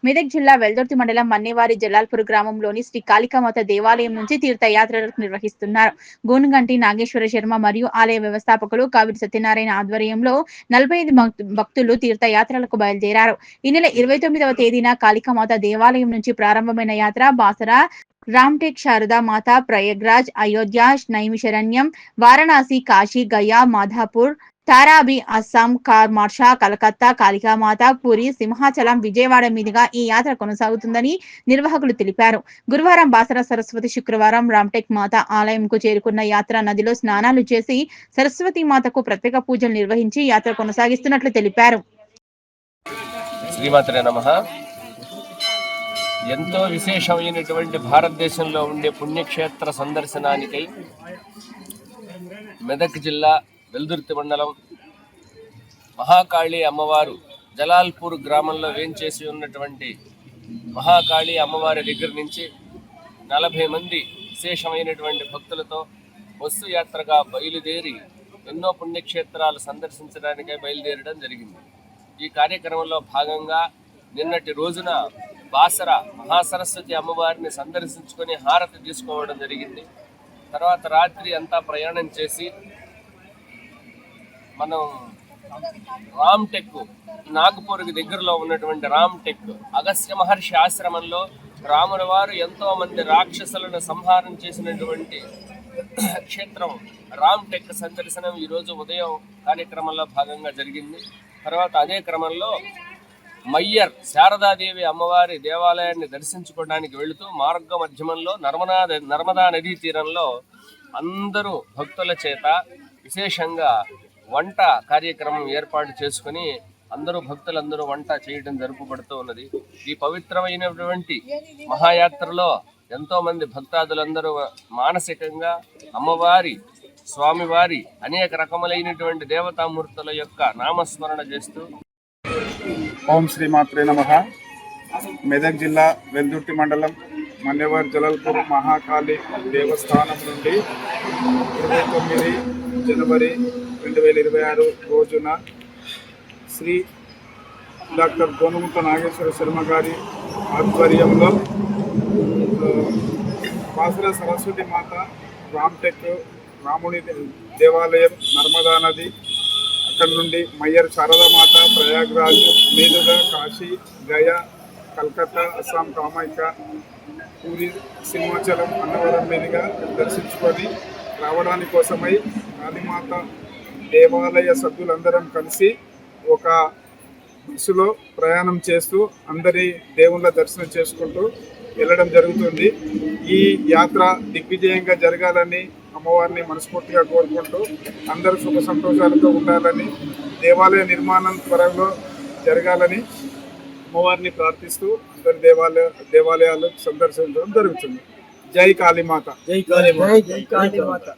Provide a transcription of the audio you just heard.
మెదక్ జిల్లా వెల్దుర్తి మండలం మన్నేవారి జలాల్పూర్ గ్రామంలోని శ్రీ కాళికామాత దేవాలయం నుంచి తీర్థయాత్రలు నిర్వహిస్తున్నారు. గోనుగంటి నాగేశ్వర శర్మ మరియు ఆలయ వ్యవస్థాపకులు కావిడి సత్యనారాయణ ఆధ్వర్యంలో 45 భక్తులు తీర్థయాత్రలకు బయలుదేరారు. ఈ నెల 29వ తేదీన కాళికామాత దేవాలయం నుంచి ప్రారంభమైన యాత్ర బాసరా, రామ్టెక్, శారదా మాత, ప్రయాగ్రాజ్, అయోధ్య, నైమిషరణ్యం, వారణాసి, కాశీ, గయా, మాధాపూర్, తారాబి, అస్సాం, మార్షా, కలకత్తా, కాళికామాత, పూరి, సింహాచలం, విజయవాడ మీదుగా ఈ యాత్ర కొనసాగుతుందని నిర్వాహకులు తెలిపారు. గురువారం బాసరా సరస్వతి, శుక్రవారం రామ్టెక్ మాత ఆలయంకు చేరుకున్న యాత్ర నదిలో స్నానాలు చేసి సరస్వతి మాతకు ప్రత్యేక పూజలు నిర్వహించి యాత్ర కొనసాగిస్తున్నట్లు తెలిపారు. శ్రీమాత్రే నమః. ఎంతో విశేషమైనటువంటి భారతదేశంలో ఉండే పుణ్యక్షేత్ర సందర్శనానికై మెదక్ జిల్లా వెల్దుర్తి మండలం మహాకాళి అమ్మవారు జలాల్పూర్ గ్రామంలో వేంచేసి ఉన్నటువంటి మహాకాళి అమ్మవారి దగ్గర నుంచి 40 మంది విశేషమైనటువంటి భక్తులతో బస్సు యాత్రగా బయలుదేరి ఎన్నో పుణ్యక్షేత్రాలు సందర్శించడానికై బయలుదేరడం జరిగింది. ఈ కార్యక్రమంలో భాగంగా నిన్నటి రోజున బాసర మహాసరస్వతి అమ్మవారిని సందర్శించుకొని హారతి తీసుకోవడం జరిగింది. తర్వాత రాత్రి అంతా ప్రయాణం చేసి మనం రామ్టెక్, నాగపూర్కి దగ్గరలో ఉన్నటువంటి రామ్టెక్ అగస్త్య మహర్షి ఆశ్రమంలో రాముల వారు ఎంతో మంది రాక్షసులను సంహారం చేసినటువంటి క్షేత్రం రామ్టెక్ సందర్శనం ఈరోజు ఉదయం కార్యక్రమంలో భాగంగా జరిగింది. తర్వాత అదే క్రమంలో మయ్యర్ శారదాదేవి అమ్మవారి దేవాలయాన్ని దర్శించుకోవడానికి వెళుతూ మార్గ మధ్యమంలో నర్మదా నదీ తీరంలో అందరూ భక్తుల చేత విశేషంగా వంట కార్యక్రమం ఏర్పాటు చేసుకుని భక్తులందరూ వంట చేయడం జరుపుబడుతూ ఉన్నది. ఈ పవిత్రమైనటువంటి మహాయాత్రలో ఎంతో మంది భక్తాదులందరూ మానసికంగా అమ్మవారి, స్వామివారి అనేక రకములైనటువంటి దేవతామూర్తుల యొక్క నామస్మరణ చేస్తూ ఓం శ్రీమాత్రే నమః. మెదక్ జిల్లా వెల్దుర్తి మండలం మన్నేవారి జలాల్పూర్ మహాకాళి దేవస్థానం నుండి 29 జనవరి 2026 రోజున శ్రీ డాక్టర్ గోనుగుంట నాగేశ్వర శర్మ గారి ఆధ్వర్యంలో బాసరా సరస్వతి మాత, రామ్టెక్, రాముని దేవాలయం, నర్మదా నది, అక్కడి నుండి మయ్యర్ శారదామాత, ప్రయాగ్రాజ్ మీదుగా కాశీ, గయా, కలకత్తా, అస్సాం, కామాఖ్య, పూరి, సింహాచలం, అన్నవరం మీదుగా దర్శించుకొని రావడానికి కోసమై కాళీమాత దేవాలయ సభ్యులందరం కలిసి ఒక బస్సులో ప్రయాణం చేస్తూ అందరి దేవుళ్ళ దర్శనం చేసుకుంటూ వెళ్ళడం జరుగుతుంది. ఈ యాత్ర దిగ్విజయంగా జరగాలని అమ్మవారిని మనస్ఫూర్తిగా కోరుకుంటూ అందరూ సుఖ సంతోషాలతో ఉండాలని, దేవాలయ నిర్మాణం త్వరలో జరగాలని అమ్మవారిని ప్రార్థిస్తూ అందరి దేవాలయాలు సందర్శించడం జరుగుతుంది. జై కాళీమాత. జై కాళీమాత.